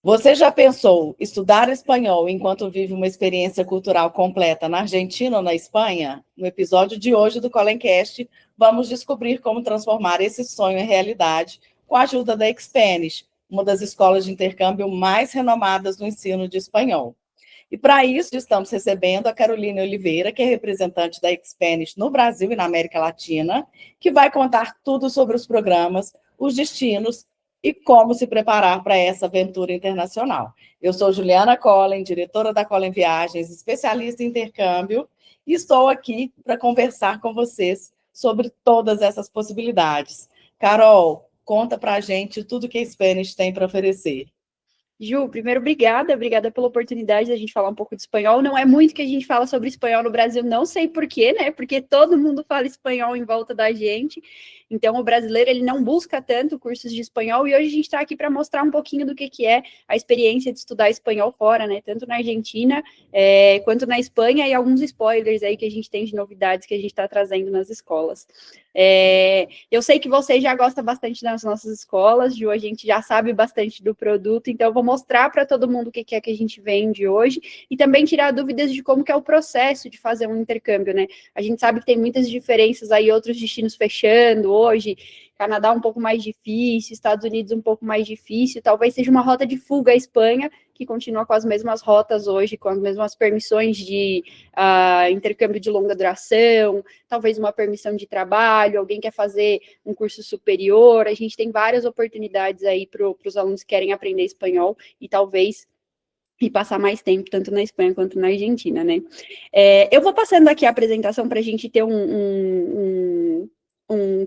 Você já pensou estudar espanhol enquanto vive uma experiência cultural completa na Argentina ou na Espanha? No episódio de hoje do Colencast, vamos descobrir como transformar esse sonho em realidade com a ajuda da Expanish, uma das escolas de intercâmbio mais renomadas no ensino de espanhol. E para isso, estamos recebendo a Caroline Oliveira, que é representante da Expanish no Brasil e na América Latina, que vai contar tudo sobre os programas, os destinos e como se preparar para essa aventura internacional. Eu sou Juliana Collen, diretora da Collen Viagens, especialista em intercâmbio, e estou aqui para conversar com vocês sobre todas essas possibilidades. Carol, conta para a gente tudo que a Spanish tem para oferecer. Ju, primeiro, obrigada pela oportunidade de a gente falar um pouco de espanhol. Não é muito que a gente fala sobre espanhol no Brasil, não sei porquê, né? Porque todo mundo fala espanhol em volta da gente. Então, o brasileiro, ele não busca tanto cursos de espanhol, e hoje a gente está aqui para mostrar um pouquinho do que é a experiência de estudar espanhol fora, né? Tanto na Argentina, quanto na Espanha, e alguns spoilers aí que a gente tem de novidades que a gente está trazendo nas escolas. Eu sei que você já gosta bastante das nossas escolas, Ju, a gente já sabe bastante do produto, então eu vou mostrar para todo mundo o que é que a gente vende hoje e também tirar dúvidas de como que é o processo de fazer um intercâmbio, né? A gente sabe que tem muitas diferenças aí, outros destinos fechando hoje, Canadá um pouco mais difícil, Estados Unidos um pouco mais difícil, talvez seja uma rota de fuga à Espanha, que continua com as mesmas rotas hoje, com as mesmas permissões de intercâmbio de longa duração, talvez uma permissão de trabalho, alguém quer fazer um curso superior, a gente tem várias oportunidades aí para os alunos que querem aprender espanhol e talvez e passar mais tempo, tanto na Espanha quanto na Argentina, né? Eu vou passando aqui a apresentação para a gente ter um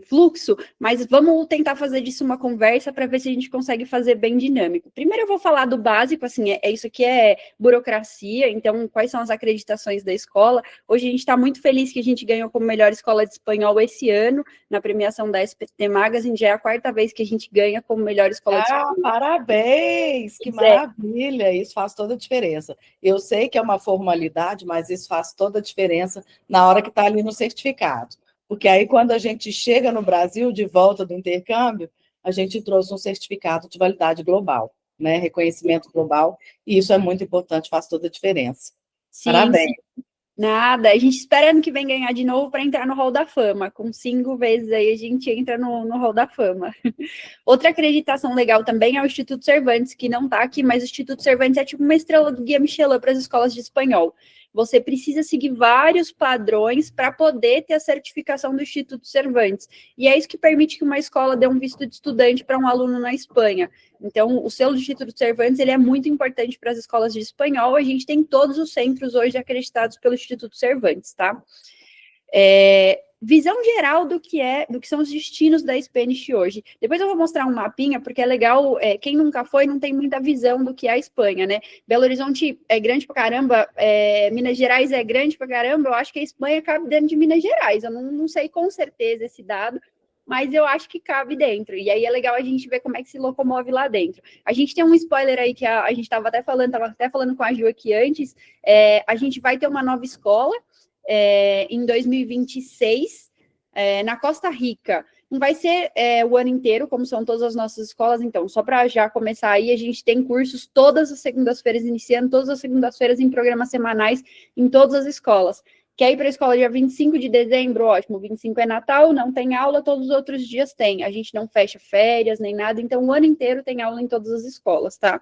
fluxo, mas vamos tentar fazer disso uma conversa para ver se a gente consegue fazer bem dinâmico. Primeiro eu vou falar do básico, assim, isso aqui é burocracia, então quais são as acreditações da escola. Hoje a gente está muito feliz que a gente ganhou como melhor escola de espanhol esse ano, na premiação da SPT Magazine, já é a quarta vez que a gente ganha como melhor escola de espanhol. Parabéns! Que maravilha! Isso faz toda a diferença. Eu sei que é uma formalidade, mas isso faz toda a diferença na hora que está ali no certificado. Porque aí, quando a gente chega no Brasil, de volta do intercâmbio, a gente trouxe um certificado de validade global, né? Reconhecimento global, e isso é muito importante, faz toda a diferença. Sim, parabéns. Sim. Nada, a gente espera ano que vem ganhar de novo para entrar no Hall da Fama. Com 5 vezes aí a gente entra no Hall da Fama. Outra acreditação legal também é o Instituto Cervantes, que não está aqui, mas o Instituto Cervantes é tipo uma estrela do Guia Michelin para as escolas de espanhol. Você precisa seguir vários padrões para poder ter a certificação do Instituto Cervantes. E é isso que permite que uma escola dê um visto de estudante para um aluno na Espanha. Então, o selo do Instituto Cervantes ele é muito importante para as escolas de espanhol. A gente tem todos os centros hoje acreditados pelo Instituto Cervantes, tá? Visão geral do que são os destinos da Spanish hoje. Depois eu vou mostrar um mapinha, porque é legal, quem nunca foi não tem muita visão do que é a Espanha, né? Belo Horizonte é grande pra caramba, Minas Gerais é grande pra caramba, eu acho que a Espanha cabe dentro de Minas Gerais, eu não sei com certeza esse dado, mas eu acho que cabe dentro, e aí é legal a gente ver como é que se locomove lá dentro. A gente tem um spoiler aí que a gente estava até falando com a Ju aqui antes, a gente vai ter uma nova escola, em 2026, na Costa Rica. Não vai ser o ano inteiro, como são todas as nossas escolas, então, só para já começar aí, a gente tem cursos todas as segundas-feiras, iniciando todas as segundas-feiras em programas semanais em todas as escolas. Quer ir para a escola dia 25 de dezembro? Ótimo, 25 é Natal, não tem aula, todos os outros dias tem. A gente não fecha férias nem nada, então o ano inteiro tem aula em todas as escolas, tá?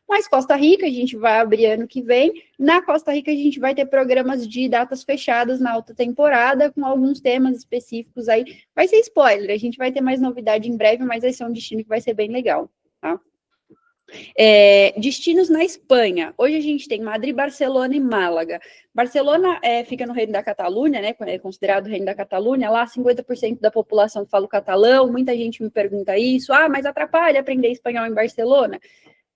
Mas Costa Rica, a gente vai abrir ano que vem. Na Costa Rica, a gente vai ter programas de datas fechadas na alta temporada, com alguns temas específicos aí. Vai ser spoiler, a gente vai ter mais novidade em breve, mas esse é um destino que vai ser bem legal, tá? Destinos na Espanha. Hoje a gente tem Madrid, Barcelona e Málaga. Barcelona fica no Reino da Catalunha, né? É considerado o Reino da Catalunha. Lá 50% da população fala o catalão. Muita gente me pergunta isso. Mas atrapalha aprender espanhol em Barcelona?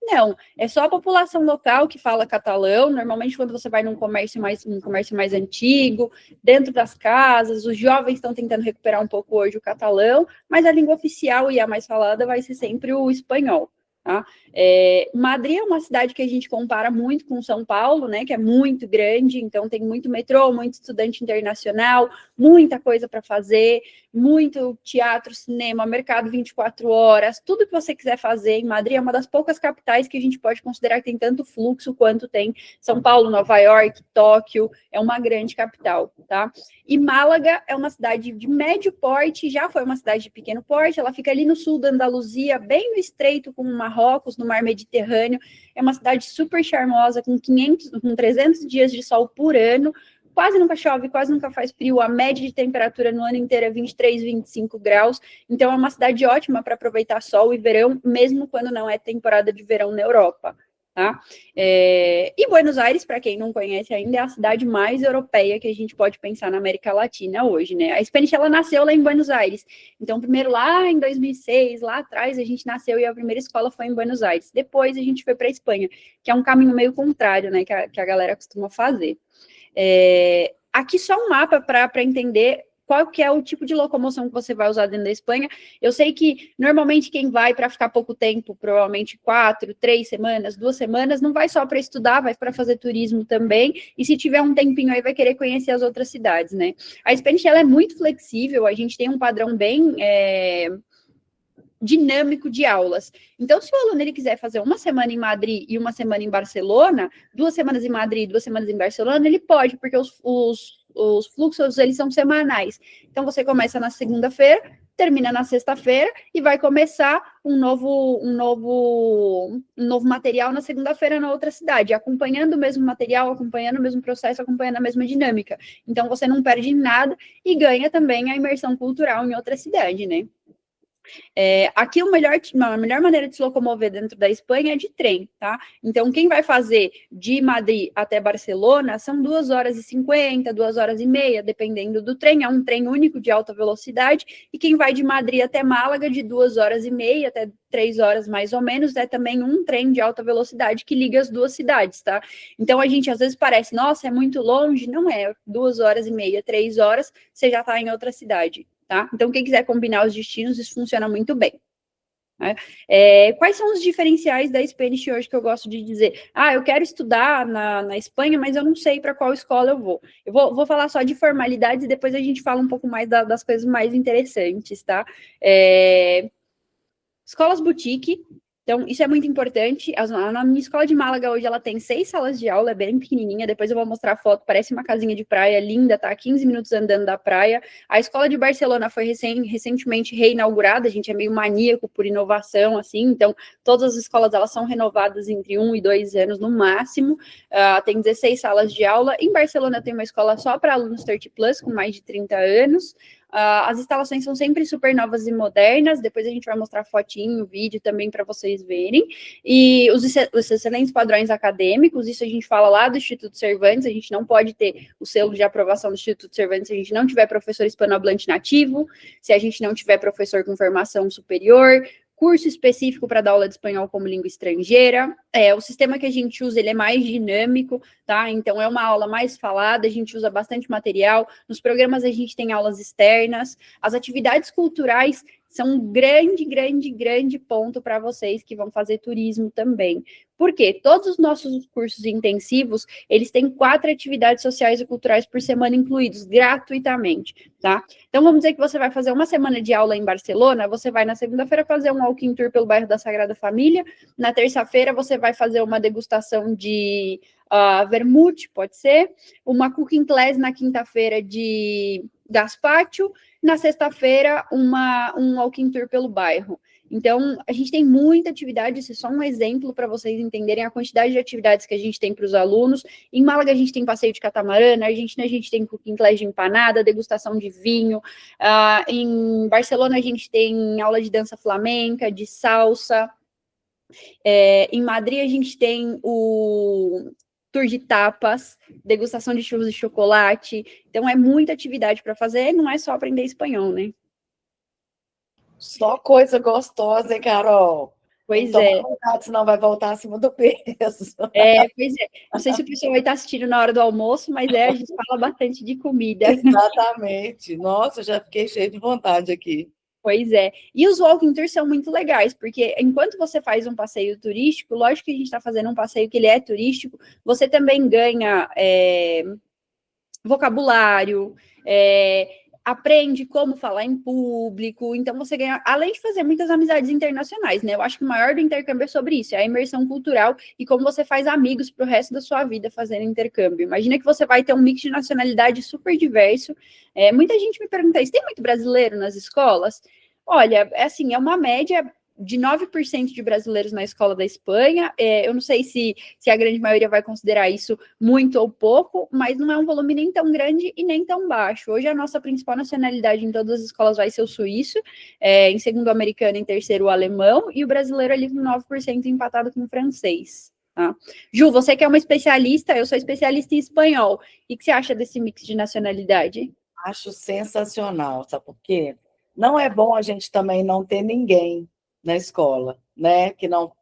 Não, é só a população local que fala catalão. Normalmente, quando você vai num comércio mais antigo, dentro das casas, os jovens estão tentando recuperar um pouco hoje o catalão, mas a língua oficial e a mais falada vai ser sempre o espanhol. Tá? Madrid é uma cidade que a gente compara muito com São Paulo, né, que é muito grande, então tem muito metrô, muito estudante internacional, muita coisa para fazer, muito teatro, cinema, mercado 24 horas, tudo que você quiser fazer em Madrid é uma das poucas capitais que a gente pode considerar que tem tanto fluxo quanto tem São Paulo, Nova York, Tóquio, é uma grande capital, tá? E Málaga é uma cidade de médio porte, já foi uma cidade de pequeno porte, ela fica ali no sul da Andaluzia, bem no estreito com o Marrocos, no mar Mediterrâneo, é uma cidade super charmosa, com 300 dias de sol por ano, quase nunca chove, quase nunca faz frio, a média de temperatura no ano inteiro é 23, 25 graus, então é uma cidade ótima para aproveitar sol e verão, mesmo quando não é temporada de verão na Europa. Tá? E Buenos Aires, para quem não conhece ainda, é a cidade mais europeia que a gente pode pensar na América Latina hoje, né? A Spanish, ela nasceu lá em Buenos Aires. Então, primeiro lá em 2006, lá atrás, a gente nasceu e a primeira escola foi em Buenos Aires. Depois a gente foi para a Espanha, que é um caminho meio contrário, né? Que a galera costuma fazer. Aqui só um mapa para entender qual que é o tipo de locomoção que você vai usar dentro da Espanha. Eu sei que, normalmente, quem vai para ficar pouco tempo, provavelmente 4, 3 semanas, 2 semanas, não vai só para estudar, vai para fazer turismo também, e se tiver um tempinho aí, vai querer conhecer as outras cidades, né? A Spanish, ela é muito flexível, a gente tem um padrão bem dinâmico de aulas. Então, se o aluno ele quiser fazer uma semana em Madrid e uma semana em Barcelona, 2 semanas em Madrid, 2 semanas em Barcelona, ele pode, porque os fluxos, eles são semanais. Então, você começa na segunda-feira, termina na sexta-feira e vai começar um novo material na segunda-feira na outra cidade, acompanhando o mesmo material, acompanhando o mesmo processo, acompanhando a mesma dinâmica. Então, você não perde nada e ganha também a imersão cultural em outra cidade, né? Aqui a melhor maneira de se locomover dentro da Espanha é de trem, tá? Então, quem vai fazer de Madrid até Barcelona são 2 horas e 50, 2 horas e meia, dependendo do trem, é um trem único de alta velocidade, e quem vai de Madrid até Málaga de 2 horas e meia até 3 horas mais ou menos, é também um trem de alta velocidade que liga as duas cidades, tá? Então, a gente às vezes parece, nossa, é muito longe, não é, 2 horas e meia, 3 horas, você já está em outra cidade. Tá? Então, quem quiser combinar os destinos, isso funciona muito bem. Né? Quais são os diferenciais da Spanish hoje que eu gosto de dizer? Eu quero estudar na Espanha, mas eu não sei para qual escola eu vou. Eu vou falar só de formalidades e depois a gente fala um pouco mais das coisas mais interessantes, tá? Escolas boutique. Então, isso é muito importante. Na minha escola de Málaga hoje, ela tem 6 salas de aula, é bem pequenininha. Depois eu vou mostrar a foto, parece uma casinha de praia linda, tá? 15 minutos andando da praia. A escola de Barcelona foi recentemente reinaugurada, a gente é meio maníaco por inovação, assim. Então, todas as escolas, elas são renovadas entre 1 e 2 anos no máximo. Tem 16 salas de aula. Em Barcelona tem uma escola só para alunos 30+, com mais de 30 anos. As instalações são sempre super novas e modernas, depois a gente vai mostrar fotinho, vídeo também para vocês verem, e os excelentes padrões acadêmicos, isso a gente fala lá do Instituto Cervantes, a gente não pode ter o selo de aprovação do Instituto Cervantes se a gente não tiver professor hispanohablante nativo, se a gente não tiver professor com formação superior, curso específico para dar aula de espanhol como língua estrangeira. O sistema que a gente usa, ele é mais dinâmico, tá? Então, é uma aula mais falada, a gente usa bastante material. Nos programas, a gente tem aulas externas. As atividades culturais são um grande ponto para vocês que vão fazer turismo também. Por quê? Todos os nossos cursos intensivos, eles têm 4 atividades sociais e culturais por semana incluídos, gratuitamente, tá? Então, vamos dizer que você vai fazer uma semana de aula em Barcelona, você vai na segunda-feira fazer um walking tour pelo bairro da Sagrada Família, na terça-feira você vai fazer uma degustação de vermute, pode ser, uma cooking class na quinta-feira de gazpacho, na sexta-feira um walking tour pelo bairro. Então, a gente tem muita atividade, isso é só um exemplo para vocês entenderem a quantidade de atividades que a gente tem para os alunos. Em Málaga, a gente tem passeio de catamarã, na Argentina, a gente tem cooking class de empanada, degustação de vinho. Em Barcelona, a gente tem aula de dança flamenca, de salsa. Em Madrid, a gente tem o tour de tapas, degustação de churros de chocolate. Então, é muita atividade para fazer, não é só aprender espanhol, né? Só coisa gostosa, hein, Carol? Pois é. Vontade, senão vai voltar acima do peso. Pois é. Não sei se o pessoal vai estar assistindo na hora do almoço, mas a gente fala bastante de comida. Exatamente. Nossa, já fiquei cheia de vontade aqui. Pois é. E os walking tours são muito legais, porque enquanto você faz um passeio turístico, lógico que a gente está fazendo um passeio que ele é turístico, você também ganha vocabulário, aprende como falar em público, então você ganha, além de fazer muitas amizades internacionais, né? Eu acho que o maior do intercâmbio é sobre isso, é a imersão cultural e como você faz amigos para o resto da sua vida fazendo intercâmbio. Imagina que você vai ter um mix de nacionalidade super diverso. Muita gente me pergunta isso, tem muito brasileiro nas escolas? Olha, assim, é uma média de 9% de brasileiros na escola da Espanha. Eu não sei se a grande maioria vai considerar isso muito ou pouco, mas não é um volume nem tão grande e nem tão baixo. Hoje a nossa principal nacionalidade em todas as escolas vai ser o suíço, em segundo o americano, em terceiro o alemão, e o brasileiro ali com 9% empatado com o francês. Tá? Ju, você que é uma especialista, eu sou especialista em espanhol. O que você acha desse mix de nacionalidade? Acho sensacional, sabe por quê? Não é bom a gente também não ter ninguém na escola, né? Que não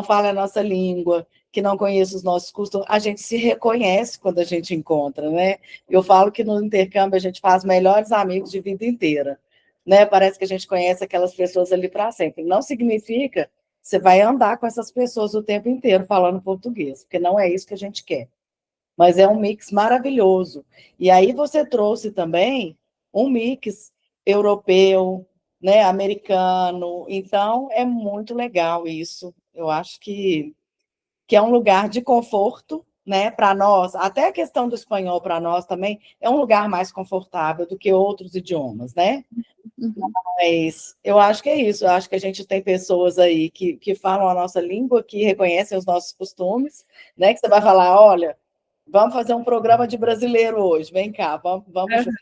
fala a nossa língua, que não conhece os nossos costumes. A gente se reconhece quando a gente encontra, né? Eu falo que no intercâmbio a gente faz melhores amigos de vida inteira, né? Parece que a gente conhece aquelas pessoas ali para sempre. Não significa que você vai andar com essas pessoas o tempo inteiro falando português, porque não é isso que a gente quer. Mas é um mix maravilhoso. E aí você trouxe também um mix europeu, né, americano. Então, é muito legal isso. Eu acho que é um lugar de conforto, né, para nós. Até a questão do espanhol para nós também é um lugar mais confortável do que outros idiomas, né? Uhum. Mas eu acho que é isso. Eu acho que a gente tem pessoas aí que falam a nossa língua, que reconhecem os nossos costumes, né? Que você vai falar, olha, vamos fazer um programa de brasileiro hoje, vem cá, vamos junto.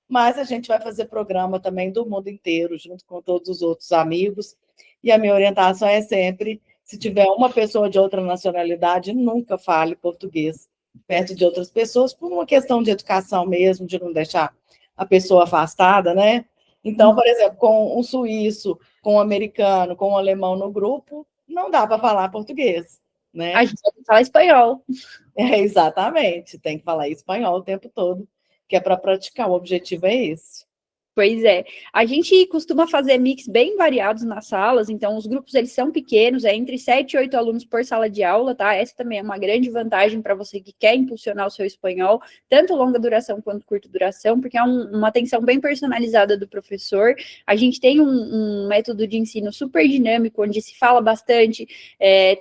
Mas a gente vai fazer programa também do mundo inteiro, junto com todos os outros amigos. E a minha orientação é sempre, se tiver uma pessoa de outra nacionalidade, nunca fale português perto de outras pessoas, por uma questão de educação mesmo, de não deixar a pessoa afastada, né? Então, por exemplo, com um suíço, com um americano, com um alemão no grupo, não dá para falar português, né? A gente vai falar espanhol. Exatamente, tem que falar espanhol o tempo todo, que é para praticar, o objetivo é esse. Pois é, a gente costuma fazer mix bem variados nas salas, então os grupos eles são pequenos, é entre 7 e 8 alunos por sala de aula, tá? Essa também é uma grande vantagem para você que quer impulsionar o seu espanhol, tanto longa duração quanto curta duração, porque é uma atenção bem personalizada do professor. A gente tem um método de ensino super dinâmico, onde se fala bastante,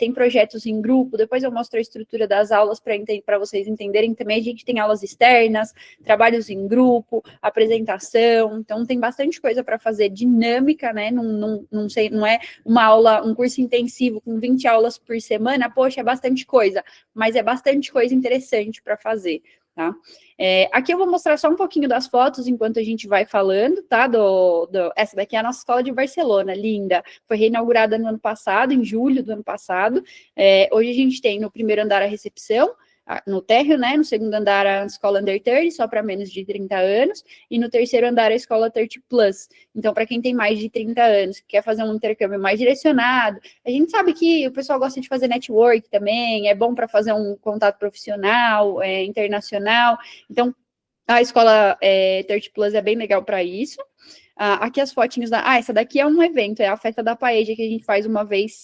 tem projetos em grupo, depois eu mostro a estrutura das aulas para vocês entenderem também. A gente tem aulas externas, trabalhos em grupo, apresentação. Então, tem bastante coisa para fazer dinâmica, né? Não sei, não é uma aula, um curso intensivo com 20 aulas por semana, poxa, é bastante coisa, mas é bastante coisa interessante para fazer, tá? Aqui eu vou mostrar só um pouquinho das fotos enquanto a gente vai falando, tá? Essa daqui é a nossa escola de Barcelona, linda. Foi reinaugurada no ano passado, em julho do ano passado. Hoje a gente tem no primeiro andar a recepção, no térreo, né? No segundo andar, a escola Under 30, só para menos de 30 anos, e no terceiro andar, a escola 30 Plus. Então, para quem tem mais de 30 anos, que quer fazer um intercâmbio mais direcionado, a gente sabe que o pessoal gosta de fazer network também, é bom para fazer um contato profissional, internacional. Então, a escola 30 Plus é bem legal para isso. Aqui as fotinhos essa daqui é um evento, é a festa da paella que a gente faz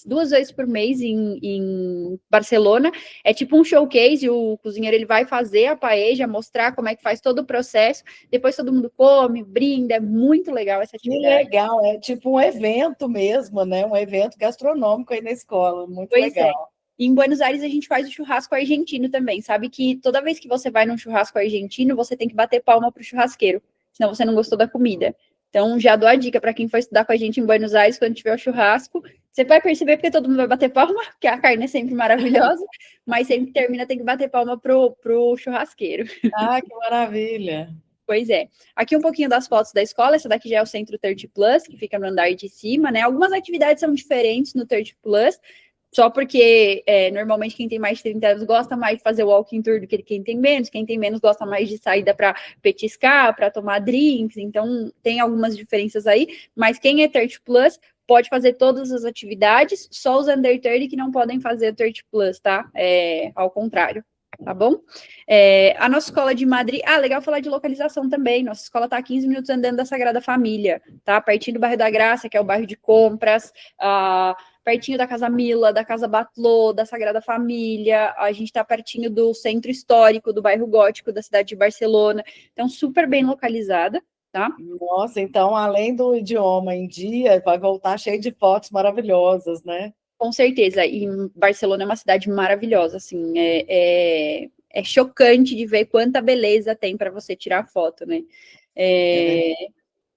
duas vezes por mês em Barcelona. É tipo um showcase, o cozinheiro ele vai fazer a paella, mostrar como é que faz todo o processo, depois todo mundo come, brinda, é muito legal essa Que atividade. legal, é tipo um evento mesmo, né? Um evento gastronômico aí na escola, muito Pois é. legal. Em Buenos Aires a gente faz o churrasco argentino também, sabe que toda vez que você vai num churrasco argentino, você tem que bater palma pro churrasqueiro, senão você não gostou da comida. Então, já dou a dica para quem for estudar com a gente em Buenos Aires, quando tiver o churrasco, você vai perceber porque todo mundo vai bater palma, porque a carne é sempre maravilhosa, mas sempre que termina tem que bater palma pro churrasqueiro. Ah, que maravilha! Pois é. Aqui um pouquinho das fotos da escola. Essa daqui já é o Centro 30 Plus, que fica no andar de cima, né? Algumas atividades são diferentes no 30 Plus, só porque normalmente quem tem mais de 30 anos gosta mais de fazer o walking tour do que quem tem menos gosta mais de saída para petiscar, para tomar drinks, então tem algumas diferenças aí, mas quem é 30 Plus pode fazer todas as atividades, só os under 30 que não podem fazer 30 Plus, tá? Ao contrário. tá bom? A nossa escola de Madrid... legal falar de localização também. Nossa escola está a 15 minutos andando da Sagrada Família, tá? Pertinho do bairro da Graça, que é o bairro de compras, pertinho da Casa Mila, da Casa Batlló, da Sagrada Família. A gente está pertinho do centro histórico, do bairro gótico da cidade de Barcelona. Então, super bem localizada, tá? Nossa, então, além do idioma em dia, vai voltar cheio de fotos maravilhosas, né? Com certeza, e Barcelona é uma cidade maravilhosa, assim, é chocante de ver quanta beleza tem para você tirar foto, né?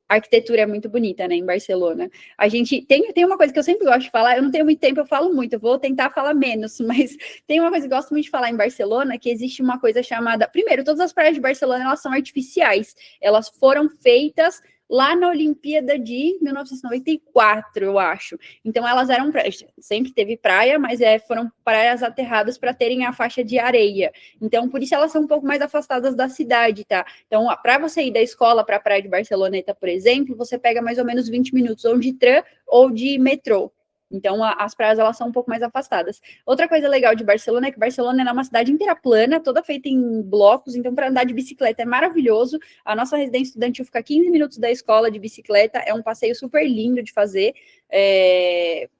A arquitetura é muito bonita, né, em Barcelona. A gente tem uma coisa que eu sempre gosto de falar, eu não tenho muito tempo, eu falo muito, eu vou tentar falar menos, mas tem uma coisa que eu gosto muito de falar em Barcelona, que existe uma coisa chamada... Primeiro, todas as praias de Barcelona, elas são artificiais, elas foram feitas lá na Olimpíada de 1994, eu acho. Então, elas eram praias, sempre teve praia, mas foram praias aterradas para terem a faixa de areia. Então, por isso elas são um pouco mais afastadas da cidade, tá? Então, para você ir da escola para a praia de Barceloneta, por exemplo, você pega mais ou menos 20 minutos, ou de tram ou de metrô. Então, as praias, elas são um pouco mais afastadas. Outra coisa legal de Barcelona é que Barcelona é uma cidade inteira plana, toda feita em blocos, então, para andar de bicicleta é maravilhoso. A nossa residência estudantil fica 15 minutos da escola de bicicleta, é um passeio super lindo de fazer.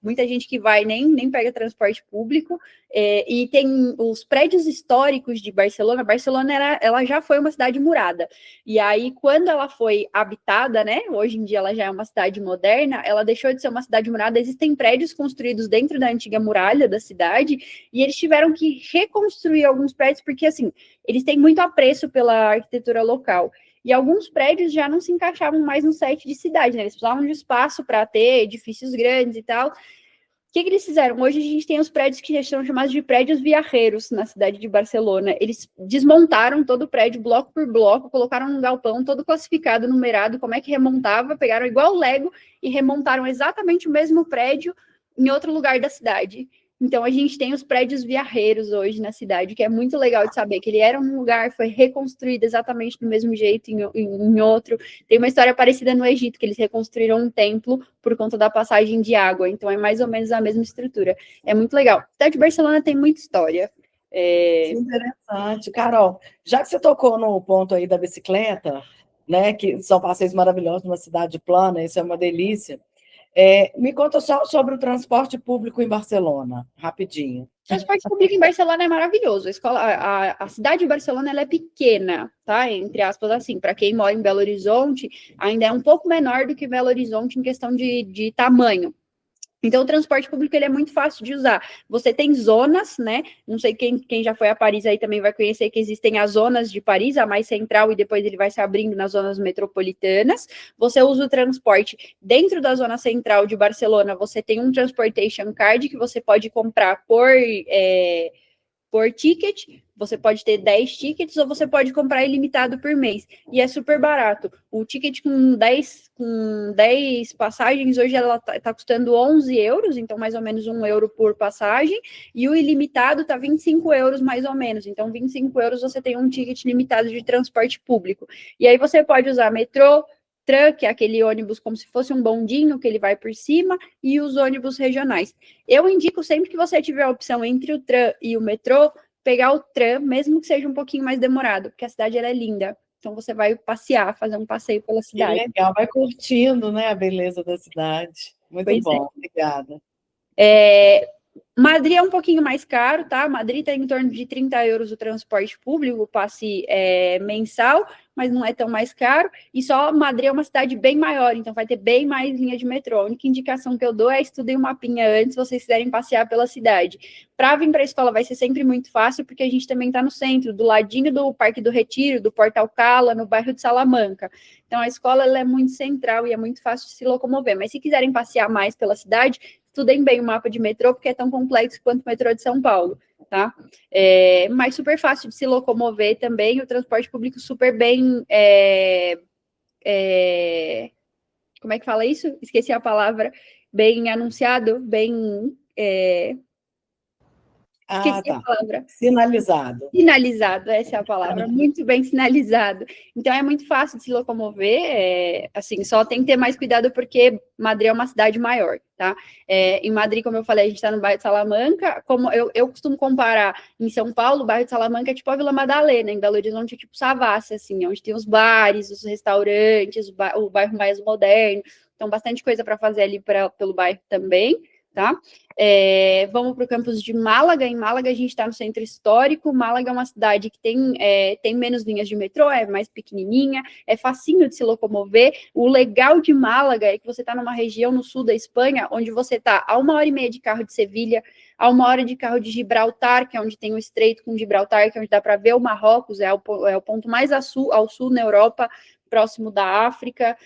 Muita gente que vai nem pega transporte público. E tem os prédios históricos de Barcelona. Barcelona ela já foi uma cidade murada. E aí, quando ela foi habitada, né? Hoje em dia ela já é uma cidade moderna, ela deixou de ser uma cidade murada. Existem prédios construídos dentro da antiga muralha da cidade, e eles tiveram que reconstruir alguns prédios, porque assim, eles têm muito apreço pela arquitetura local. E alguns prédios já não se encaixavam mais no set de cidade, né? Eles precisavam de espaço para ter edifícios grandes e tal. O que eles fizeram? Hoje a gente tem os prédios que são chamados de prédios viarreiros na cidade de Barcelona. Eles desmontaram todo o prédio, bloco por bloco, colocaram um galpão todo classificado, numerado, como é que remontava, pegaram igual o Lego e remontaram exatamente o mesmo prédio em outro lugar da cidade. Então, a gente tem os prédios viarreiros hoje na cidade, que é muito legal de saber que ele era um lugar, foi reconstruído exatamente do mesmo jeito em outro. Tem uma história parecida no Egito, que eles reconstruíram um templo por conta da passagem de água. Então, é mais ou menos a mesma estrutura. É muito legal. A cidade de Barcelona tem muita história. Que interessante. Carol, já que você tocou no ponto aí da bicicleta, né, que são passeios maravilhosos numa cidade plana, isso é uma delícia. Me conta só sobre o transporte público em Barcelona, rapidinho. O transporte público em Barcelona é maravilhoso. A cidade de Barcelona ela é pequena, tá? Entre aspas, assim, para quem mora em Belo Horizonte, ainda é um pouco menor do que Belo Horizonte em questão de tamanho. Então, o transporte público ele é muito fácil de usar. Você tem zonas, né? Não sei quem já foi a Paris aí também vai conhecer que existem as zonas de Paris, a mais central, e depois ele vai se abrindo nas zonas metropolitanas. Você usa o transporte dentro da zona central de Barcelona, você tem um Transportation Card que você pode comprar por ticket, você pode ter 10 tickets ou você pode comprar ilimitado por mês. E é super barato. O ticket com 10 passagens, hoje ela tá custando 11 euros, então mais ou menos 1 euro por passagem, e o ilimitado tá 25 euros mais ou menos. Então 25 euros você tem um ticket limitado de transporte público. E aí você pode usar metrô, tram, que é aquele ônibus como se fosse um bondinho, que ele vai por cima, e os ônibus regionais. Eu indico sempre que você tiver a opção entre o tram e o metrô, pegar o tram, mesmo que seja um pouquinho mais demorado, porque a cidade ela é linda. Então você vai passear, fazer um passeio pela cidade. Que legal, vai curtindo, né, a beleza da cidade. Muito bom, obrigada. Madrid é um pouquinho mais caro, tá? Madrid tem em torno de 30 euros o transporte público, o passe mensal, mas não é tão mais caro. E só Madrid é uma cidade bem maior, então vai ter bem mais linha de metrô. A única indicação que eu dou é estudem um mapinha antes, se vocês quiserem passear pela cidade. Para vir para a escola vai ser sempre muito fácil, porque a gente também está no centro, do ladinho do Parque do Retiro, do Porta Alcalá, no bairro de Salamanca. Então a escola ela é muito central e é muito fácil de se locomover. Mas se quiserem passear mais pela cidade, estudem bem o mapa de metrô, porque é tão complexo quanto o metrô de São Paulo, tá? Mas super fácil de se locomover também, o transporte público super bem... como é que fala isso? Esqueci a palavra. Bem anunciado, bem... Esqueci a Tá. palavra. Sinalizado. Sinalizado, essa é a palavra, muito bem sinalizado. Então é muito fácil de se locomover, assim, só tem que ter mais cuidado porque Madrid é uma cidade maior, tá? Em Madrid, como eu falei, a gente está no bairro de Salamanca, como eu costumo comparar em São Paulo, o bairro de Salamanca é tipo a Vila Madalena, em Belo Horizonte é tipo Savassi, assim, onde tem os bares, os restaurantes, o bairro mais moderno, então bastante coisa para fazer ali pelo bairro também, tá? Vamos para o campus de Málaga. Em Málaga, a gente está no centro histórico. Málaga é uma cidade que tem menos linhas de metrô, é mais pequenininha, é facinho de se locomover. O legal de Málaga é que você está numa região no sul da Espanha, onde você está a 1h30 de carro de Sevilha, a 1 hora de carro de Gibraltar, que é onde tem o estreito com Gibraltar, que é onde dá para ver o Marrocos, é o ponto mais ao sul na Europa, próximo da África.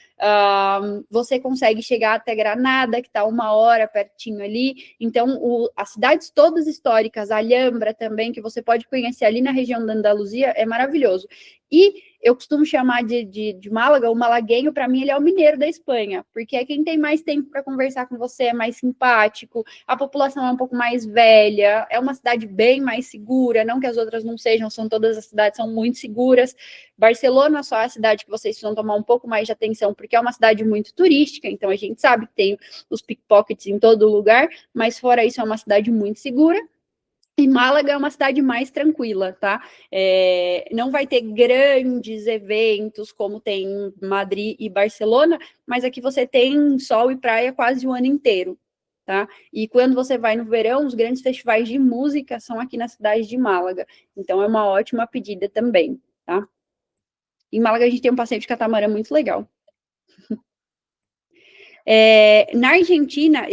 Você consegue chegar até Granada, que está 1 hora pertinho ali. Então, as cidades todas históricas, Alhambra também, que você pode conhecer ali na região da Andaluzia, é maravilhoso. E eu costumo chamar de Málaga, o malaguenho, para mim, ele é o mineiro da Espanha, porque é quem tem mais tempo para conversar com você, é mais simpático, a população é um pouco mais velha, é uma cidade bem mais segura, não que as outras não sejam, todas as cidades são muito seguras. Barcelona só é a cidade que vocês precisam tomar um pouco mais de atenção, porque é uma cidade muito turística, então a gente sabe que tem os pickpockets em todo lugar, mas fora isso é uma cidade muito segura. E Málaga é uma cidade mais tranquila, tá? Não vai ter grandes eventos como tem em Madrid e Barcelona, mas aqui você tem sol e praia quase o ano inteiro, tá? E quando você vai no verão, os grandes festivais de música são aqui na cidade de Málaga. Então é uma ótima pedida também, tá? Em Málaga a gente tem um passeio de catamarã muito legal. Na Argentina,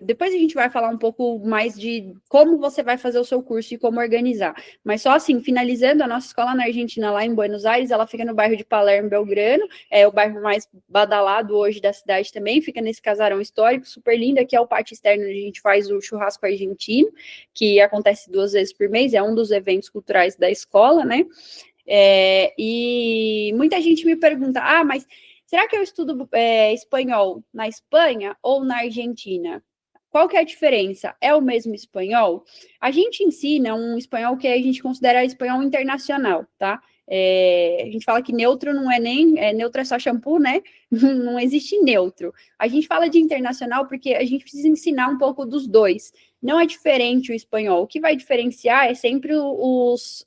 depois a gente vai falar um pouco mais de como você vai fazer o seu curso e como organizar. Mas só assim, finalizando, a nossa escola na Argentina, lá em Buenos Aires, ela fica no bairro de Palermo, Belgrano, é o bairro mais badalado hoje da cidade também, fica nesse casarão histórico, super lindo. Aqui é o pátio externo onde a gente faz o churrasco argentino, que acontece 2 vezes por mês, é um dos eventos culturais da escola, né? E muita gente me pergunta, mas será que eu estudo espanhol na Espanha ou na Argentina? Qual que é a diferença? É o mesmo espanhol? A gente ensina um espanhol que a gente considera espanhol internacional, tá? A gente fala que neutro não é nem... neutro é só shampoo, né? Não existe neutro. A gente fala de internacional porque a gente precisa ensinar um pouco dos dois. Não é diferente o espanhol. O que vai diferenciar é sempre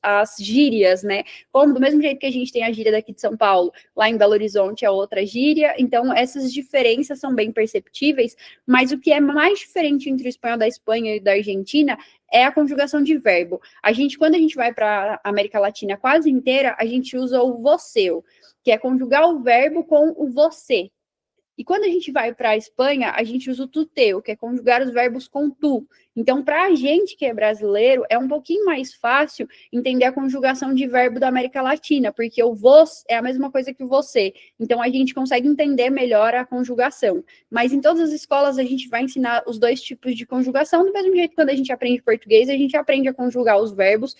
as gírias, né? Como do mesmo jeito que a gente tem a gíria daqui de São Paulo, lá em Belo Horizonte é outra gíria. Então, essas diferenças são bem perceptíveis, mas o que é mais diferente entre o espanhol da Espanha e da Argentina é a conjugação de verbo. Quando a gente vai para a América Latina quase inteira, a gente usa o você, que é conjugar o verbo com o você. E quando a gente vai para a Espanha, a gente usa o tu teu, que é conjugar os verbos com tu. Então, para a gente que é brasileiro, é um pouquinho mais fácil entender a conjugação de verbo da América Latina, porque o vos é a mesma coisa que o você. Então, a gente consegue entender melhor a conjugação. Mas em todas as escolas, a gente vai ensinar os dois tipos de conjugação, do mesmo jeito que quando a gente aprende português, a gente aprende a conjugar os verbos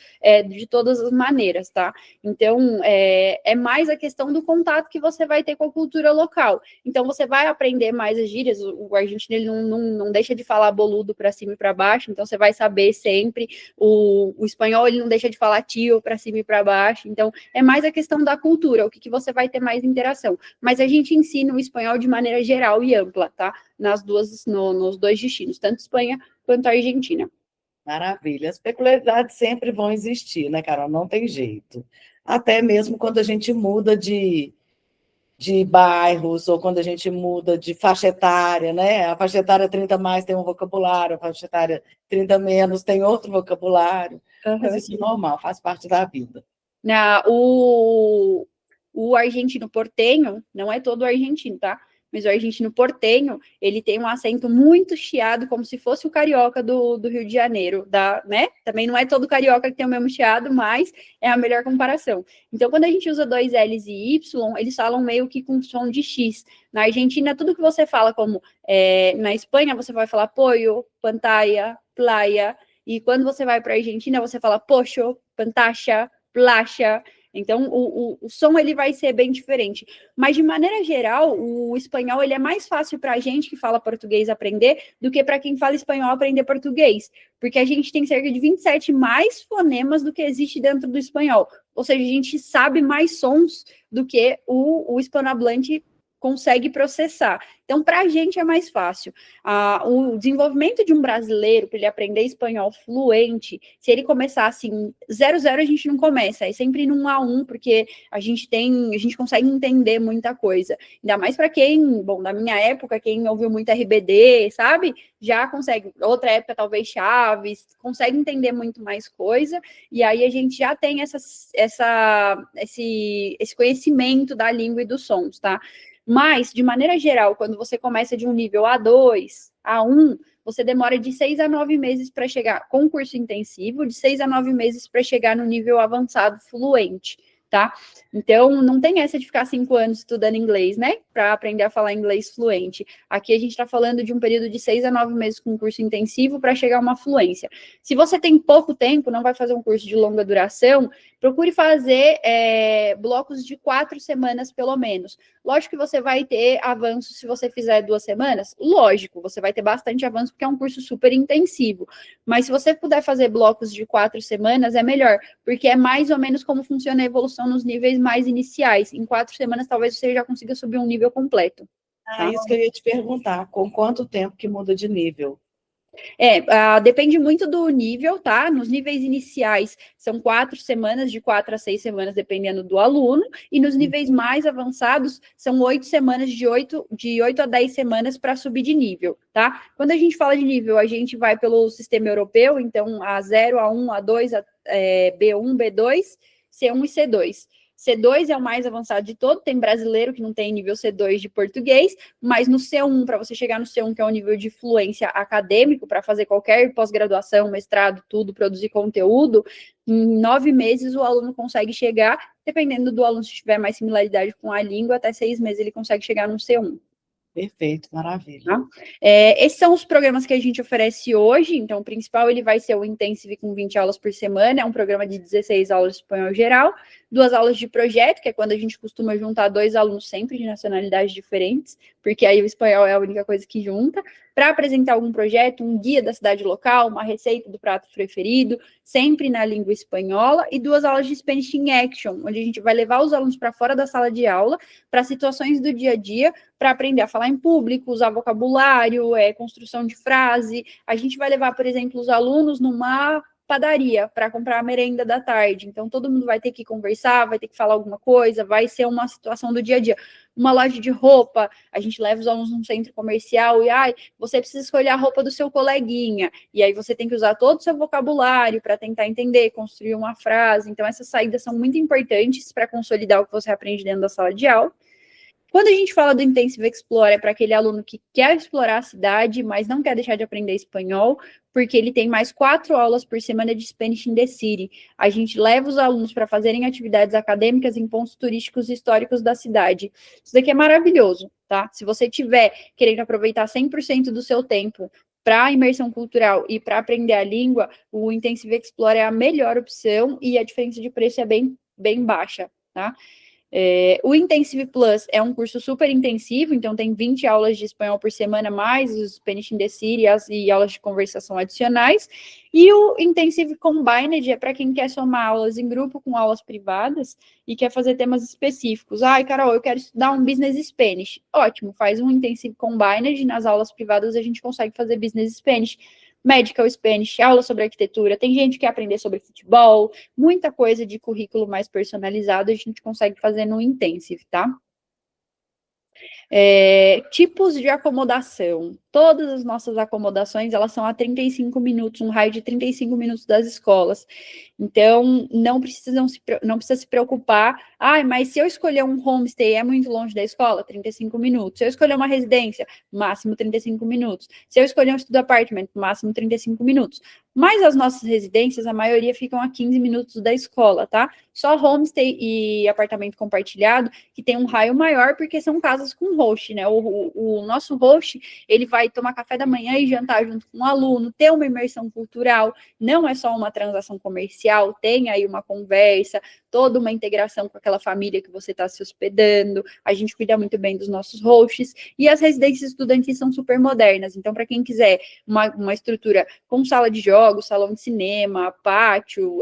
de todas as maneiras, tá? Então, é mais a questão do contato que você vai ter com a cultura local. Então, você vai aprender mais as gírias. O argentino ele não deixa de falar boludo para cima e para baixo, então você vai saber sempre. O espanhol ele não deixa de falar tio para cima e para baixo. Então é mais a questão da cultura, o que você vai ter mais interação. Mas a gente ensina o espanhol de maneira geral e ampla, tá? Nos dois destinos, tanto Espanha quanto Argentina. Maravilha. As peculiaridades sempre vão existir, né, Carol? Não tem jeito. Até mesmo quando a gente muda de bairros, ou quando a gente muda de faixa etária, né? A faixa etária 30 mais tem um vocabulário, a faixa etária 30 menos tem outro vocabulário. Mas isso é normal, faz parte da vida. O argentino portenho, não é todo argentino, tá? Mas o argentino portenho, ele tem um acento muito chiado, como se fosse o carioca do Rio de Janeiro, né? Também não é todo carioca que tem o mesmo chiado, mas é a melhor comparação. Então, quando a gente usa 2 L's e Y, eles falam meio que com som de X. Na Argentina, tudo que você fala como... na Espanha, você vai falar pollo, pantalla, playa. E quando você vai para a Argentina, você fala pocho, pantasha, placha. Então, o som ele vai ser bem diferente. Mas, de maneira geral, o espanhol ele é mais fácil para a gente que fala português aprender do que para quem fala espanhol aprender português. Porque a gente tem cerca de 27 mais fonemas do que existe dentro do espanhol. Ou seja, a gente sabe mais sons do que o hispanohablante consegue processar. Então, para a gente é mais fácil. O desenvolvimento de um brasileiro, para ele aprender espanhol fluente, se ele começar assim, 0-0 a gente não começa, é sempre no 1-1, porque a gente consegue entender muita coisa. Ainda mais para quem, bom, na minha época, quem ouviu muito RBD, sabe? Já consegue, outra época talvez Chaves, consegue entender muito mais coisa, e aí a gente já tem esse conhecimento da língua e dos sons, tá? Mas, de maneira geral, quando você começa de um nível A2, A1, você demora de 6 a 9 meses para chegar com curso intensivo, de 6 a 9 meses para chegar no nível avançado fluente, tá? Então, não tem essa de ficar 5 anos estudando inglês, né? Para aprender a falar inglês fluente. Aqui a gente está falando de um período de 6 a 9 meses com curso intensivo para chegar a uma fluência. Se você tem pouco tempo, não vai fazer um curso de longa duração, procure fazer blocos de 4 semanas, pelo menos. Lógico que você vai ter avanço se você fizer 2 semanas. Lógico, você vai ter bastante avanço, porque é um curso super intensivo. Mas se você puder fazer blocos de 4 semanas, é melhor, porque é mais ou menos como funciona a evolução nos níveis mais iniciais. Em 4 semanas, talvez você já consiga subir um nível completo. Tá? Isso que eu ia te perguntar, com quanto tempo que muda de nível? Depende muito do nível, tá? Nos níveis iniciais são 4 semanas, de 4 a 6 semanas, dependendo do aluno, e nos níveis mais avançados são 8 semanas, de 8 a 10 semanas para subir de nível, tá? Quando a gente fala de nível, a gente vai pelo sistema europeu, então A0, A1, A2, B1, B2, C1 e C2. C2 é o mais avançado de todo, tem brasileiro que não tem nível C2 de português, mas no C1, para você chegar no C1, que é o nível de fluência acadêmico, para fazer qualquer pós-graduação, mestrado, tudo, produzir conteúdo, em 9 meses o aluno consegue chegar, dependendo do aluno, se tiver mais similaridade com a língua, até 6 meses ele consegue chegar no C1. Perfeito, maravilha. Tá? Esses são os programas que a gente oferece hoje. Então, o principal ele vai ser o Intensive com 20 aulas por semana, é um programa de 16 aulas de espanhol geral, 2 aulas de projeto, que é quando a gente costuma juntar 2 alunos sempre de nacionalidades diferentes, porque aí o espanhol é a única coisa que junta, para apresentar algum projeto, um guia da cidade local, uma receita do prato preferido, sempre na língua espanhola, e 2 aulas de Spanish in Action, onde a gente vai levar os alunos para fora da sala de aula, para situações do dia a dia, para aprender a falar em público, usar vocabulário, construção de frase. A gente vai levar, por exemplo, os alunos numa padaria para comprar a merenda da tarde. Então, todo mundo vai ter que conversar, vai ter que falar alguma coisa, vai ser uma situação do dia a dia. Uma loja de roupa, a gente leva os alunos num centro comercial e, você precisa escolher a roupa do seu coleguinha. E aí você tem que usar todo o seu vocabulário para tentar entender, construir uma frase. Então, essas saídas são muito importantes para consolidar o que você aprende dentro da sala de aula. Quando a gente fala do Intensive Explore, é para aquele aluno que quer explorar a cidade, mas não quer deixar de aprender espanhol, porque ele tem mais 4 aulas por semana de Spanish in the City. A gente leva os alunos para fazerem atividades acadêmicas em pontos turísticos e históricos da cidade. Isso daqui é maravilhoso, tá? Se você tiver querendo aproveitar 100% do seu tempo para a imersão cultural e para aprender a língua, o Intensive Explore é a melhor opção e a diferença de preço é bem, bem baixa, tá? O Intensive Plus é um curso super intensivo, então tem 20 aulas de espanhol por semana, mais os Spanish in the City e aulas de conversação adicionais. E o Intensive Combined é para quem quer somar aulas em grupo com aulas privadas e quer fazer temas específicos. Carol, eu quero estudar um Business Spanish. Ótimo, faz um Intensive Combined, nas aulas privadas a gente consegue fazer Business Spanish. Medical Spanish, aula sobre arquitetura, tem gente que quer aprender sobre futebol, muita coisa de currículo mais personalizado a gente consegue fazer no Intensive, tá? Tipos de acomodação. Todas as nossas acomodações, elas são a 35 minutos, um raio de 35 minutos das escolas. Então, não precisa se preocupar Ah, mas se eu escolher um homestay, é muito longe da escola? 35 minutos. Se eu escolher uma residência, máximo 35 minutos. Se eu escolher um estudo apartment, máximo 35 minutos. Mas as nossas residências, a maioria ficam a 15 minutos da escola, tá? Só homestay e apartamento compartilhado que tem um raio maior, porque são casas com host, né? O nosso host, ele vai tomar café da manhã e jantar junto com o aluno, ter uma imersão cultural, não é só uma transação comercial, tem aí uma conversa, toda uma integração com aquela família que você está se hospedando, a gente cuida muito bem dos nossos hosts, e as residências estudantis são super modernas, então para quem quiser uma estrutura com sala de jogos, salão de cinema, pátio,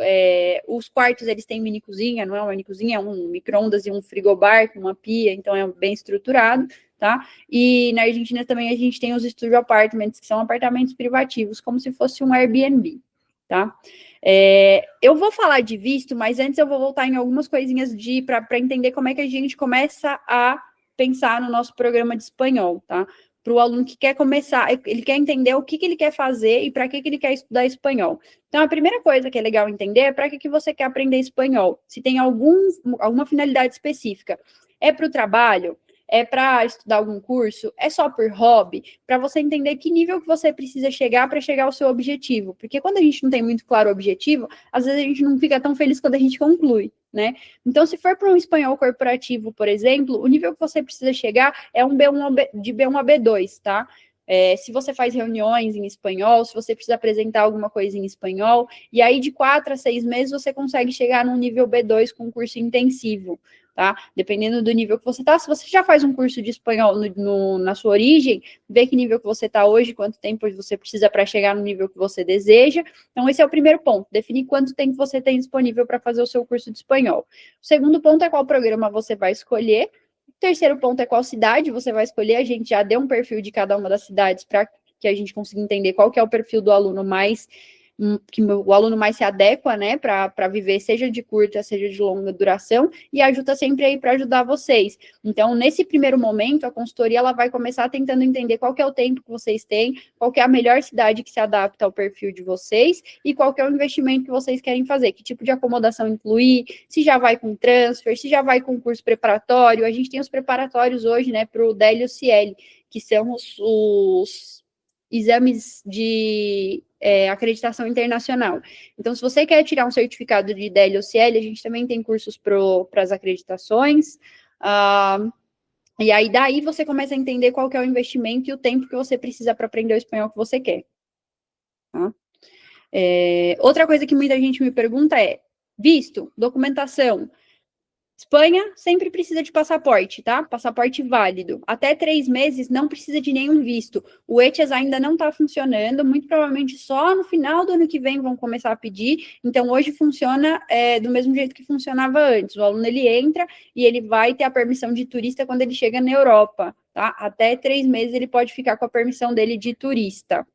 os quartos eles têm mini cozinha, não é uma mini cozinha, é um micro-ondas e um frigobar com uma pia, então é bem estruturado, tá? E na Argentina também a gente tem os studio apartments, que são apartamentos privativos, como se fosse um Airbnb, tá? Eu vou falar de visto, mas antes eu vou voltar em algumas coisinhas para entender como é que a gente começa a pensar no nosso programa de espanhol, tá? Para o aluno que quer começar, ele quer entender o que ele quer fazer e para que ele quer estudar espanhol. Então, a primeira coisa que é legal entender é para que você quer aprender espanhol. Se tem alguma finalidade específica. É para o trabalho? É para estudar algum curso? É só por hobby? Para você entender que nível que você precisa chegar para chegar ao seu objetivo. Porque quando a gente não tem muito claro o objetivo, às vezes a gente não fica tão feliz quando a gente conclui, né? Então, se for para um espanhol corporativo, por exemplo, o nível que você precisa chegar é um de B1 a B2, tá? Se você faz reuniões em espanhol, se você precisa apresentar alguma coisa em espanhol, e aí de 4 a 6 meses você consegue chegar num nível B2 com curso intensivo, tá? Dependendo do nível que você tá. Se você já faz um curso de espanhol na sua origem, vê que nível que você tá hoje, quanto tempo você precisa para chegar no nível que você deseja. Então, esse é o primeiro ponto, definir quanto tempo você tem disponível para fazer o seu curso de espanhol. O segundo ponto é qual programa você vai escolher. O terceiro ponto é qual cidade você vai escolher. A gente já deu um perfil de cada uma das cidades para que a gente consiga entender qual que é o perfil do aluno que o aluno mais se adequa, né, para viver, seja de curta, seja de longa duração, e a Ju está sempre aí para ajudar vocês. Então, nesse primeiro momento, a consultoria ela vai começar tentando entender qual que é o tempo que vocês têm, qual que é a melhor cidade que se adapta ao perfil de vocês, e qual que é o investimento que vocês querem fazer, que tipo de acomodação incluir, se já vai com transfer, se já vai com curso preparatório. A gente tem os preparatórios hoje, né, para o DEL e o CIEL, que são os exames de acreditação internacional. Então, se você quer tirar um certificado de DEL ou CIEL, a gente também tem cursos para as acreditações, e aí daí você começa a entender qual que é o investimento e o tempo que você precisa para aprender o espanhol que você quer. Tá? Outra coisa que muita gente me pergunta é, visto, documentação. Espanha sempre precisa de passaporte, tá? Passaporte válido. Até 3 meses não precisa de nenhum visto. O ETIAS ainda não está funcionando, muito provavelmente só no final do ano que vem vão começar a pedir. Então, hoje funciona do mesmo jeito que funcionava antes. O aluno, ele entra e ele vai ter a permissão de turista quando ele chega na Europa, tá? Até 3 meses ele pode ficar com a permissão dele de turista.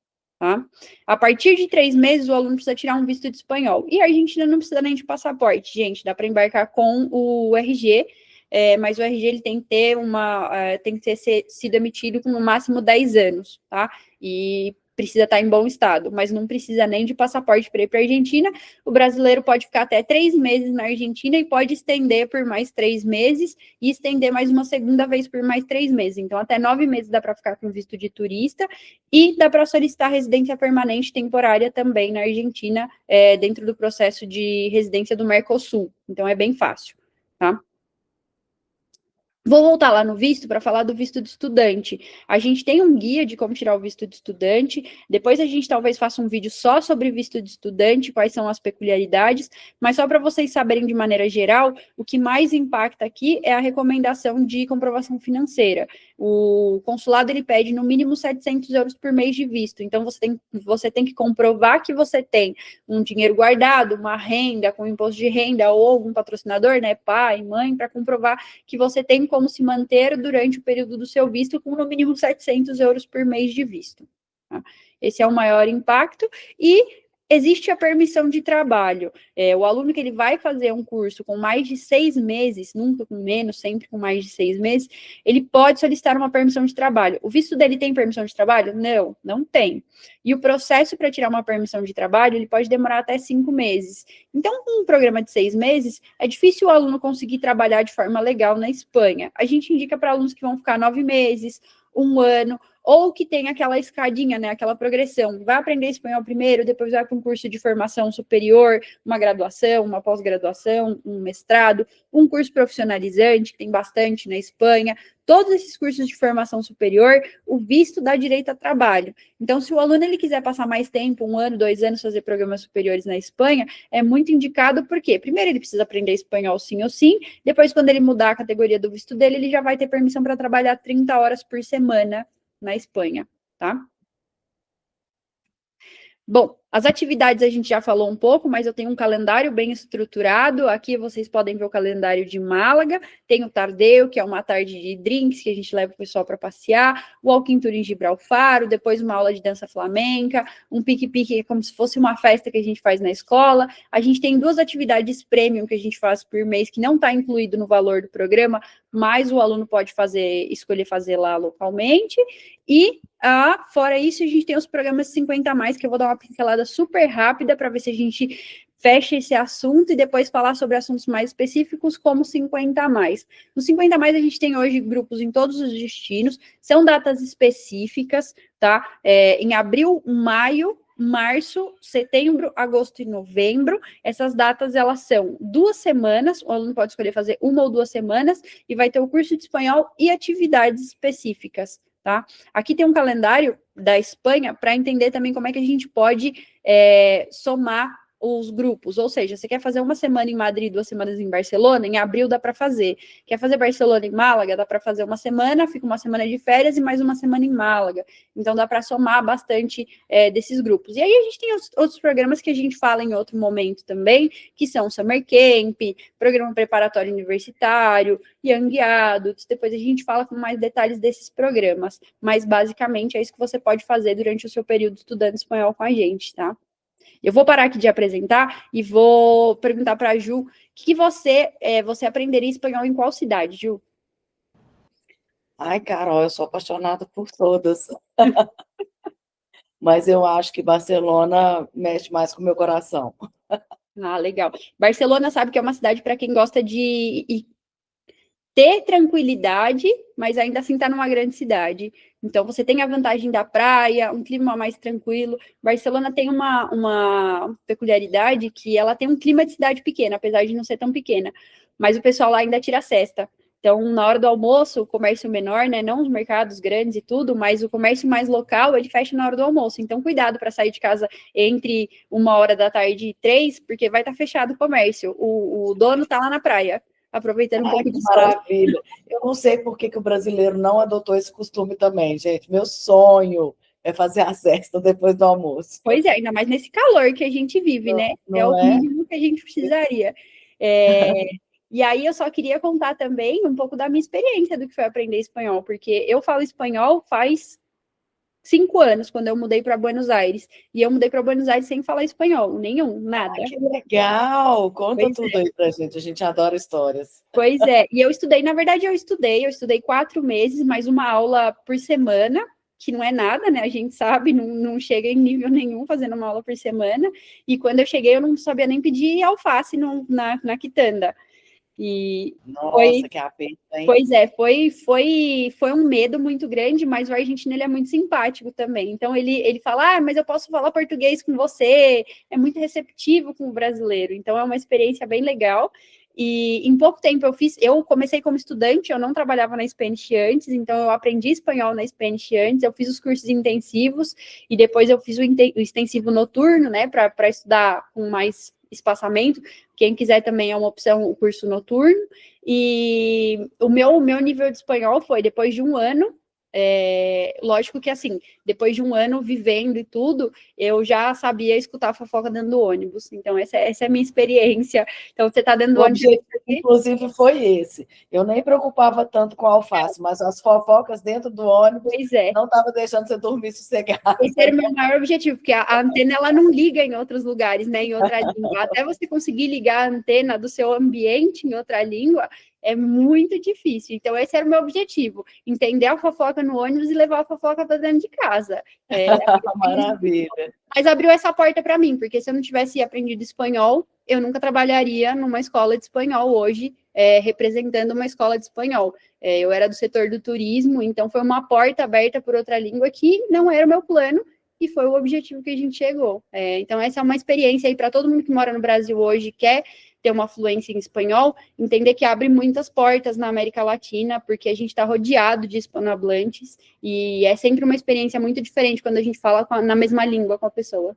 Tá? A partir de 3 meses, o aluno precisa tirar um visto de espanhol. E a Argentina não precisa nem de passaporte, gente. Dá para embarcar com o RG, mas o RG ele tem que ter tem que ter sido emitido com no máximo 10 anos, tá? E precisa estar em bom estado, mas não precisa nem de passaporte para ir para a Argentina. O brasileiro pode ficar até 3 meses na Argentina e pode estender por mais 3 meses e estender mais uma segunda vez por mais 3 meses. Então, até 9 meses dá para ficar com visto de turista e dá para solicitar residência permanente temporária também na Argentina, dentro do processo de residência do Mercosul. Então, é bem fácil, tá? Vou voltar lá no visto para falar do visto de estudante. A gente tem um guia de como tirar o visto de estudante. Depois a gente talvez faça um vídeo só sobre visto de estudante, quais são as peculiaridades. Mas só para vocês saberem de maneira geral, o que mais impacta aqui é a recomendação de comprovação financeira. O consulado ele pede no mínimo 700 euros por mês de visto. Então você tem que comprovar que você tem um dinheiro guardado, uma renda com imposto de renda ou algum patrocinador, né, pai, mãe, para comprovar que você tem como se manter durante o período do seu visto com no mínimo 700 euros por mês de visto. Tá? Esse é o maior impacto. E existe a permissão de trabalho. O aluno que ele vai fazer um curso com mais de 6 meses, nunca com menos, sempre com mais de 6 meses, ele pode solicitar uma permissão de trabalho. O visto dele tem permissão de trabalho? Não, não tem. E o processo para tirar uma permissão de trabalho, ele pode demorar até 5 meses. Então, com um programa de 6 meses, é difícil o aluno conseguir trabalhar de forma legal na Espanha. A gente indica para alunos que vão ficar 9 meses, 1 ano, ou que tem aquela escadinha, né, aquela progressão. Vai aprender espanhol primeiro, depois vai para um curso de formação superior, uma graduação, uma pós-graduação, um mestrado, um curso profissionalizante, que tem bastante na Espanha. Todos esses cursos de formação superior, o visto dá direito a trabalho. Então, se o aluno ele quiser passar mais tempo, 1 ano, 2 anos, fazer programas superiores na Espanha, é muito indicado, porque primeiro ele precisa aprender espanhol sim ou sim, depois quando ele mudar a categoria do visto dele, ele já vai ter permissão para trabalhar 30 horas por semana na Espanha, tá? Bom, as atividades a gente já falou um pouco, mas eu tenho um calendário bem estruturado. Aqui vocês podem ver o calendário de Málaga. Tem o Tardeu, que é uma tarde de drinks, que a gente leva o pessoal para passear. O Walking Tour em Gibralfaro, depois uma aula de dança flamenca. Um pique-pique, que é como se fosse uma festa que a gente faz na escola. A gente tem 2 atividades premium que a gente faz por mês, que não está incluído no valor do programa, mas o aluno pode escolher fazer lá localmente. E, fora isso, a gente tem os programas 50 a mais, que eu vou dar uma pincelada super rápida para ver se a gente fecha esse assunto e depois falar sobre assuntos mais específicos, como 50 a mais. No 50 a mais, a gente tem hoje grupos em todos os destinos, são datas específicas, tá? Em abril, maio, março, setembro, agosto e novembro. Essas datas, elas são 2 semanas, o aluno pode escolher fazer 1 ou 2 semanas, e vai ter o curso de espanhol e atividades específicas, tá? Aqui tem um calendário da Espanha para entender também como é que a gente pode somar os grupos, ou seja, você quer fazer 1 semana em Madrid, 2 semanas em Barcelona, em abril dá para fazer. Quer fazer Barcelona em Málaga, dá para fazer 1 semana, fica 1 semana de férias e mais 1 semana em Málaga. Então dá para somar bastante desses grupos. E aí a gente tem outros programas que a gente fala em outro momento também, que são Summer Camp, Programa Preparatório Universitário, Young Adults. Depois a gente fala com mais detalhes desses programas, mas basicamente é isso que você pode fazer durante o seu período estudando espanhol com a gente, tá? Eu vou parar aqui de apresentar e vou perguntar para a Ju, que você aprenderia espanhol em qual cidade, Ju? Ai, Carol, eu sou apaixonada por todas. Mas eu acho que Barcelona mexe mais com o meu coração. Ah, legal. Barcelona, sabe que é uma cidade para quem gosta de ter tranquilidade, mas ainda assim está numa grande cidade. Então, você tem a vantagem da praia, um clima mais tranquilo. Barcelona tem uma peculiaridade que ela tem um clima de cidade pequena, apesar de não ser tão pequena. Mas o pessoal lá ainda tira a sesta. Então, na hora do almoço, o comércio menor, né, não os mercados grandes e tudo, mas o comércio mais local, ele fecha na hora do almoço. Então, cuidado para sair de casa entre 1h da tarde e 3, porque vai estar fechado o comércio. O dono está lá na praia, aproveitando um pouco de sol. Maravilha. Eu não sei por que o brasileiro não adotou esse costume também, gente. Meu sonho é fazer a cesta depois do almoço. Pois é, ainda mais nesse calor que a gente vive, né? É o mínimo que a gente precisaria. E aí eu só queria contar também um pouco da minha experiência do que foi aprender espanhol, porque eu falo espanhol faz 5 anos, quando eu mudei para Buenos Aires. E eu mudei para Buenos Aires sem falar espanhol, nenhum, nada. Que legal! Conta tudo aí pra gente, a gente adora histórias. Pois é, e eu estudei, na verdade eu estudei 4 meses, mais uma aula por semana, que não é nada, né, a gente sabe, não chega em nível nenhum fazendo uma aula por semana, e quando eu cheguei eu não sabia nem pedir alface na quitanda. E nossa, que aperto, hein? Pois é, foi um medo muito grande, mas o argentino ele é muito simpático também. Então ele fala, mas eu posso falar português com você, é muito receptivo com o brasileiro. Então é uma experiência bem legal. E em pouco tempo eu comecei como estudante, eu não trabalhava na Spanish antes, então eu aprendi espanhol na Spanish antes, eu fiz os cursos intensivos e depois eu fiz o extensivo noturno, né, para estudar com mais espaçamento. Quem quiser também é uma opção, o curso noturno. E o meu nível de espanhol foi, depois de 1 ano, Lógico que, assim, depois de um ano vivendo e tudo, eu já sabia escutar a fofoca dentro do ônibus. Então, essa é a minha experiência. Então, você está dentro do O ônibus... objetivo, inclusive, foi esse. Eu nem preocupava tanto com a alface, mas as fofocas dentro do ônibus não estavam deixando você dormir sossegado. Esse era o meu maior objetivo, porque a antena ela não liga em outros lugares, né, em outra língua. Até você conseguir ligar a antena do seu ambiente em outra língua é muito difícil. Então, esse era o meu objetivo: entender a fofoca no ônibus e levar a fofoca para dentro de casa. Maravilha. Mas abriu essa porta para mim, porque se eu não tivesse aprendido espanhol, eu nunca trabalharia numa escola de espanhol hoje, representando uma escola de espanhol. Eu era do setor do turismo, então foi uma porta aberta por outra língua que não era o meu plano, e foi o objetivo que a gente chegou. Então, essa é uma experiência aí para todo mundo que mora no Brasil hoje, quer ter uma fluência em espanhol, entender que abre muitas portas na América Latina, porque a gente está rodeado de hispanohablantes, e é sempre uma experiência muito diferente quando a gente fala na mesma língua com a pessoa.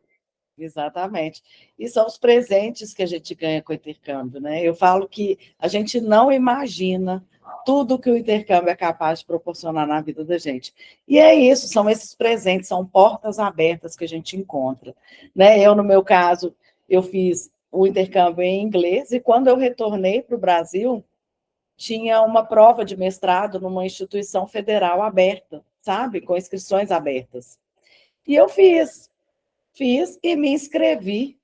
Exatamente. E são os presentes que a gente ganha com o intercâmbio, né? Eu falo que a gente não imagina tudo que o intercâmbio é capaz de proporcionar na vida da gente. E é isso, são esses presentes, são portas abertas que a gente encontra, né? Eu, no meu caso, eu fiz o intercâmbio em inglês, e quando eu retornei para o Brasil, tinha uma prova de mestrado numa instituição federal aberta, sabe? Com inscrições abertas. E eu fiz e me inscrevi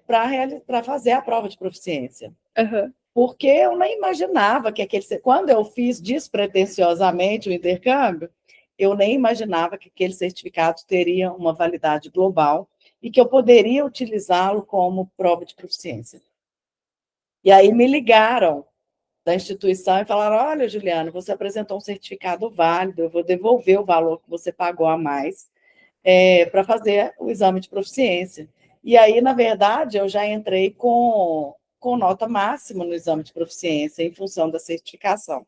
para fazer a prova de proficiência. Uhum. Porque eu nem imaginava que quando eu fiz despretensiosamente o intercâmbio, eu nem imaginava que aquele certificado teria uma validade global e que eu poderia utilizá-lo como prova de proficiência. E aí me ligaram da instituição e falaram: olha, Juliana, você apresentou um certificado válido, eu vou devolver o valor que você pagou a mais para fazer o exame de proficiência. E aí, na verdade, eu já entrei com nota máxima no exame de proficiência, em função da certificação.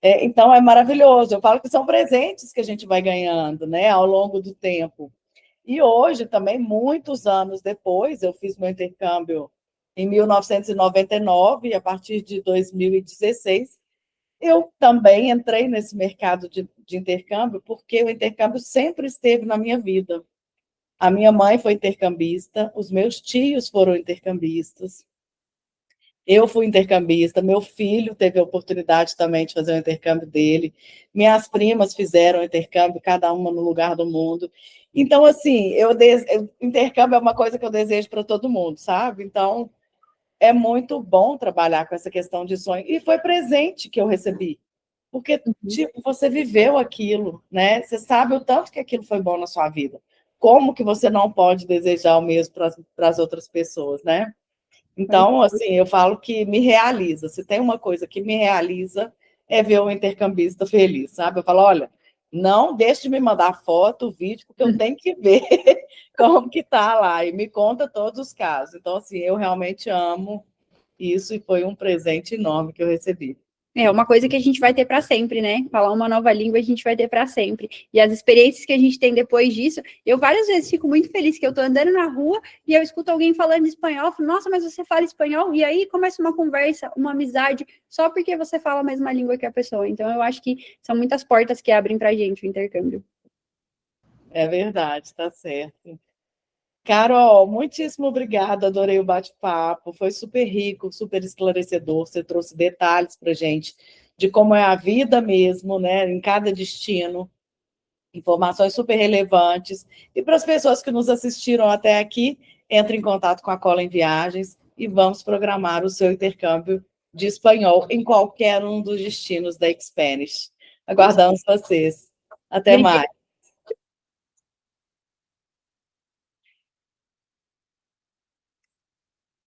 Então, é maravilhoso. Eu falo que são presentes que a gente vai ganhando, né, ao longo do tempo. E hoje, também, muitos anos depois, eu fiz meu intercâmbio em 1999, e a partir de 2016, eu também entrei nesse mercado de intercâmbio, porque o intercâmbio sempre esteve na minha vida. A minha mãe foi intercambista, os meus tios foram intercambistas, eu fui intercambista, meu filho teve a oportunidade também de fazer o intercâmbio dele, minhas primas fizeram o intercâmbio, cada uma no lugar do mundo. Então, assim, intercâmbio é uma coisa que eu desejo para todo mundo, sabe? Então, é muito bom trabalhar com essa questão de sonho. E foi presente que eu recebi. Porque, tipo, você viveu aquilo, né? Você sabe o tanto que aquilo foi bom na sua vida. Como que você não pode desejar o mesmo para as outras pessoas, né? Então, assim, eu falo que me realiza. Se tem uma coisa que me realiza, é ver um intercambista feliz, sabe? Eu falo: olha, não deixe de me mandar foto, vídeo, porque eu tenho que ver como que tá lá. E me conta todos os casos. Então, assim, eu realmente amo isso, e foi um presente enorme que eu recebi. É uma coisa que a gente vai ter para sempre, né? Falar uma nova língua a gente vai ter para sempre. E as experiências que a gente tem depois disso, eu várias vezes fico muito feliz que eu tô andando na rua e eu escuto alguém falando espanhol, falo: nossa, mas você fala espanhol? E aí começa uma conversa, uma amizade, só porque você fala a mesma língua que a pessoa. Então eu acho que são muitas portas que abrem pra gente o intercâmbio. É verdade, tá certo. Carol, muitíssimo obrigada, adorei o bate-papo, foi super rico, super esclarecedor, você trouxe detalhes para a gente de como é a vida mesmo, né, em cada destino, informações super relevantes. E para as pessoas que nos assistiram até aqui, entre em contato com a Cola em Viagens e vamos programar o seu intercâmbio de espanhol em qualquer um dos destinos da Xpanish. Aguardamos vocês. Até mais.